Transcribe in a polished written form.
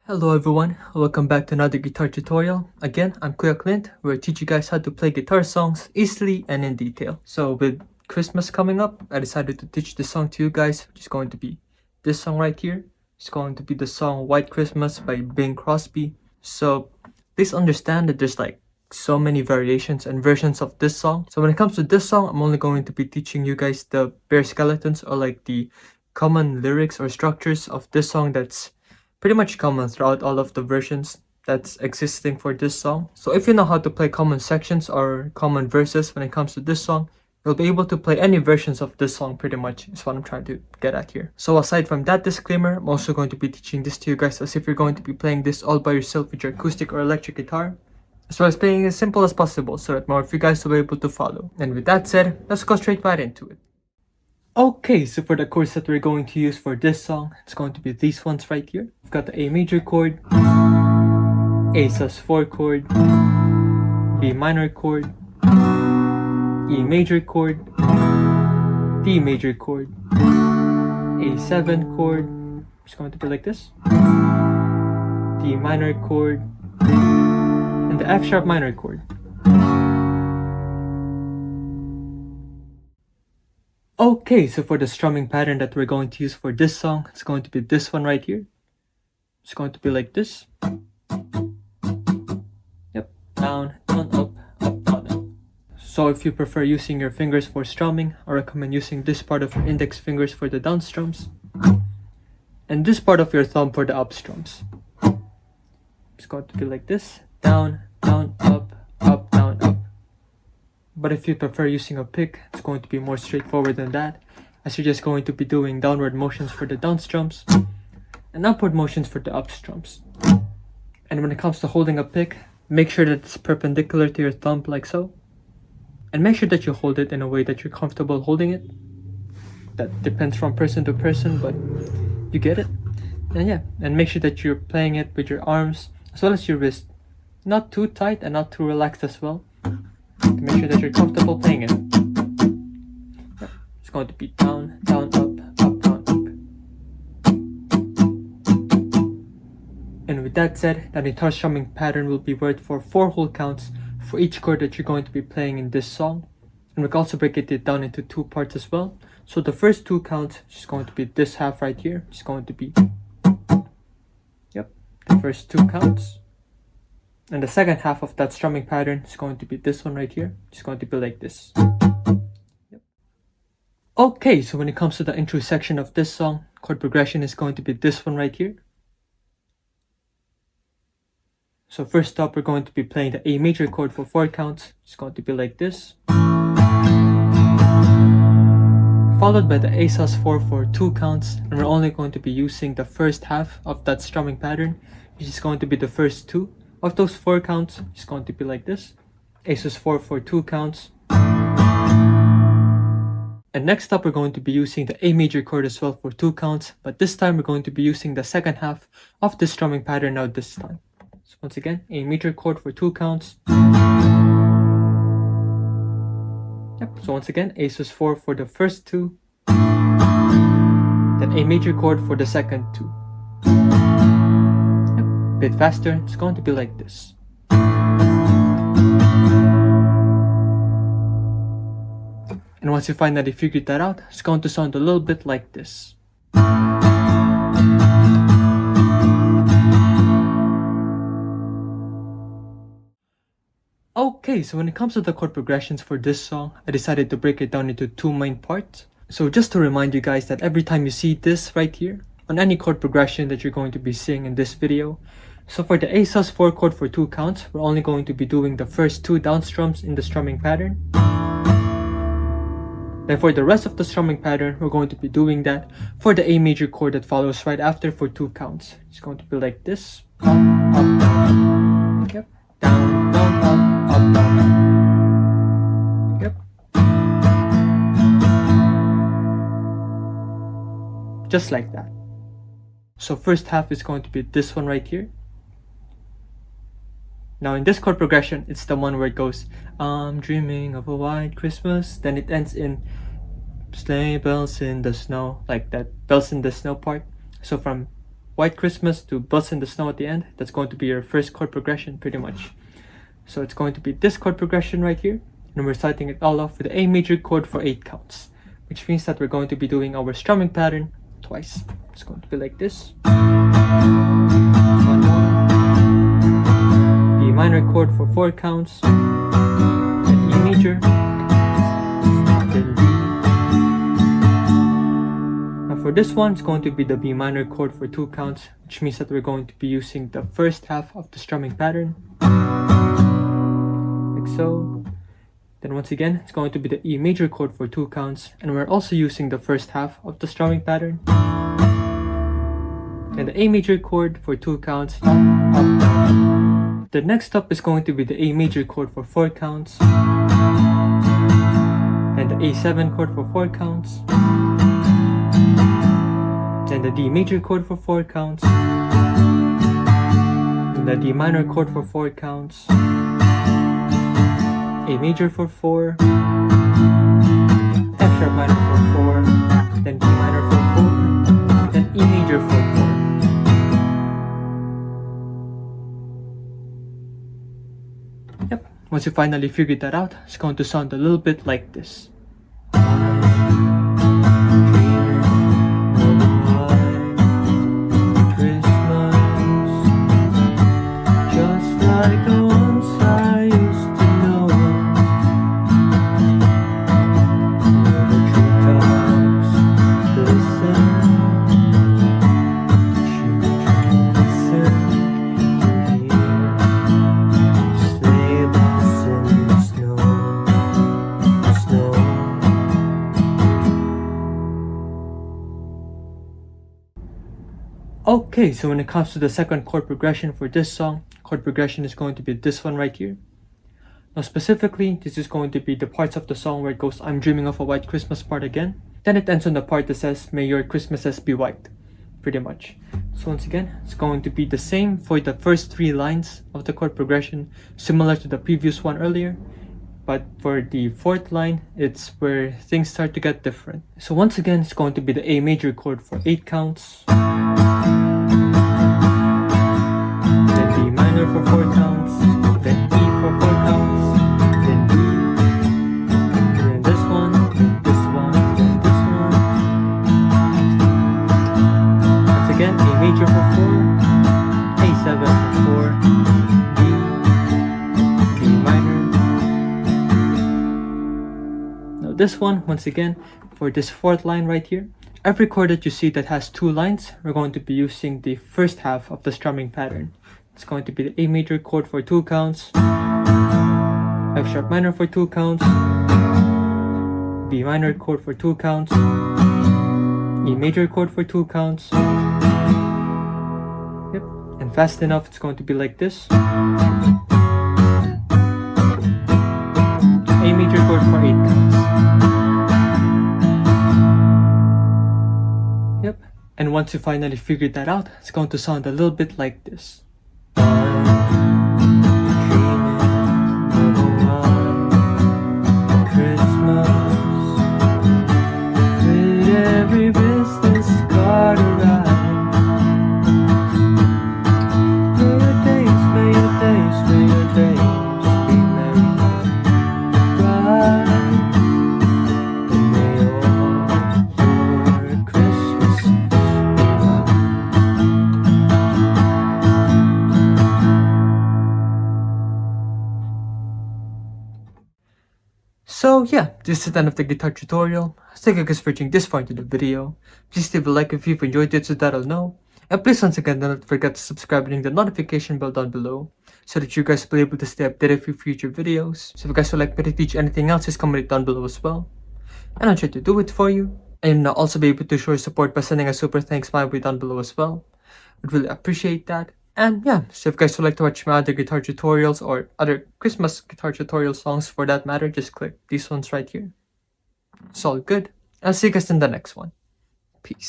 Hello everyone, welcome back to another guitar tutorial. Again, I'm Kuya Clint, where I teach you guys how to play guitar songs easily and in detail. So with Christmas coming up, I decided to teach this song to you guys, which is going to be this song right here. It's going to be the song White Christmas by Bing Crosby. So please understand that there's like so many variations and versions of this song. So when it comes to this song, I'm only going to be teaching you guys the bare skeletons or like the common lyrics or structures of this song that's pretty much common throughout all of the versions that's existing for this song. So if you know how to play common sections or common verses when it comes to this song, you'll be able to play any versions of this song pretty much, is what I'm trying to get at here. So aside from that disclaimer, I'm also going to be teaching this to you guys as if you're going to be playing this all by yourself with your acoustic or electric guitar, as well as playing as simple as possible so that more of you guys will be able to follow. And with that said, let's go straight right into it. Okay, so for the chords that we're going to use for this song, it's going to be these ones right here. We've got the A major chord, A sus4 chord, B minor chord, E major chord, D major chord, A7 chord, it's going to be like this, D minor chord, and the F sharp minor chord. Okay, so for the strumming pattern that we're going to use for this song, it's going to be this one right here. It's going to be like this. Yep, down, down, up, down, up. So if you prefer using your fingers for strumming, I recommend using this part of your index fingers for the down strums, and this part of your thumb for the up strums. It's going to be like this, down, down, up, down, up. But if you prefer using a pick, it's going to be more straightforward than that, as you're just going to be doing downward motions for the down strums and upward motions for the up strums. And when it comes to holding a pick, make sure that it's perpendicular to your thumb like so, and make sure that you hold it in a way that you're comfortable holding it. That depends from person to person, but you get it. And yeah, and make sure that you're playing it with your arms as well as your wrist, not too tight and not too relaxed as well, to make sure that you're comfortable playing it. Yep. It's going to be down, down, up, down, up. And with that said, the guitar strumming pattern will be worked for 4 whole counts for each chord that you're going to be playing in this song. And we can also break it down into 2 parts as well. So the first 2 counts is going to be this half right here. It's going to be, yep, the first 2 counts. And the second half of that strumming pattern is going to be this one right here. It's going to be like this. Yep. Okay, so when it comes to the intro section of this song, chord progression is going to be this one right here. So first up, we're going to be playing the A major chord for 4 counts. It's going to be like this. Followed by the A sus4 for 2 counts. And we're only going to be using the first half of that strumming pattern, which is going to be the first 2. Of those 4 counts, it's going to be like this. A sus4 for 2 counts. And next up, we're going to be using the A major chord as well for 2 counts. But this time, we're going to be using the second half of this strumming pattern now this time. So once again, A major chord for 2 counts. Yep, so once again, A sus4 for the first 2. Then A major chord for the second 2. Bit faster, it's going to be like this. And once you find that you figured that out, it's going to sound a little bit like this. Okay, so when it comes to the chord progressions for this song, I decided to break it down into 2 main parts. So just to remind you guys that every time you see this right here, on any chord progression that you're going to be seeing in this video, so for the A sus4 chord for 2 counts, we're only going to be doing the first 2 down strums in the strumming pattern. Then for the rest of the strumming pattern, we're going to be doing that for the A major chord that follows right after for 2 counts. It's going to be like this. Up, down. Yep. Down, down, up, down. Yep. Just like that. So first half is going to be this one right here. Now in this chord progression, it's the one where it goes, I'm dreaming of a white Christmas. Then it ends in sleigh bells in the snow, like that bells in the snow part. So from White Christmas to Bless in the Snow at the end. That's going to be your first chord progression pretty much. So it's going to be this chord progression right here, and we're starting it all off with the A major chord for 8 counts, which means that we're going to be doing our strumming pattern twice. It's going to be like this. One more. B minor chord for 4 counts, then E major, then D. Now for this one, it's going to be the B minor chord for 2 counts, which means that we're going to be using the first half of the strumming pattern, like so. Then once again, it's going to be the E major chord for 2 counts, and we're also using the first half of the strumming pattern. And the A major chord for 2 counts, up, up, down. The next up is going to be the A major chord for 4 counts, and the A7 chord for 4 counts, then the D major chord for 4 counts, and the D minor chord for 4 counts, A major for 4, F sharp minor for 4, then B minor for 4, then E major for 4. Yep, once you finally figured that out, it's going to sound a little bit like this. Okay, so when it comes to the second chord progression for this song, chord progression is going to be this one right here. Now specifically, this is going to be the parts of the song where it goes, I'm dreaming of a white Christmas part again. Then it ends on the part that says, may your Christmases be white, pretty much. So once again, it's going to be the same for the first 3 lines of the chord progression, similar to the previous one earlier. But for the 4th line, it's where things start to get different. So once again, it's going to be the A major chord for 8 counts, then D minor for 4 counts, then E for 4 counts, then D, then this one, then this one, then this one. Once again, A major for 4, A7 for 4, D minor. Now this one, once again, for this 4th line right here, every chord that you see that has 2 lines, we're going to be using the first half of the strumming pattern. It's going to be the A major chord for 2 counts, F sharp minor for 2 counts, B minor chord for 2 counts, E major chord for 2 counts. Yep, and fast enough, it's going to be like this. A major chord for 8 counts. Yep, and once you finally figured that out, it's going to sound a little bit like this. So yeah, this is the end of the guitar tutorial. Thank you guys for watching this far into the video. Please leave a like if you've enjoyed it so that I'll know. And please once again don't forget to subscribe and ring the notification bell down below so that you guys will be able to stay updated for future videos. So if you guys would like me to teach anything else, just comment it down below as well, and I'll try to do it for you. And I'll also be able to show your support by sending a super thanks my way down below as well. I'd really appreciate that. And yeah, so if you guys would like to watch my other guitar tutorials or other Christmas guitar tutorial songs for that matter, just click these ones right here. It's all good. I'll see you guys in the next one. Peace.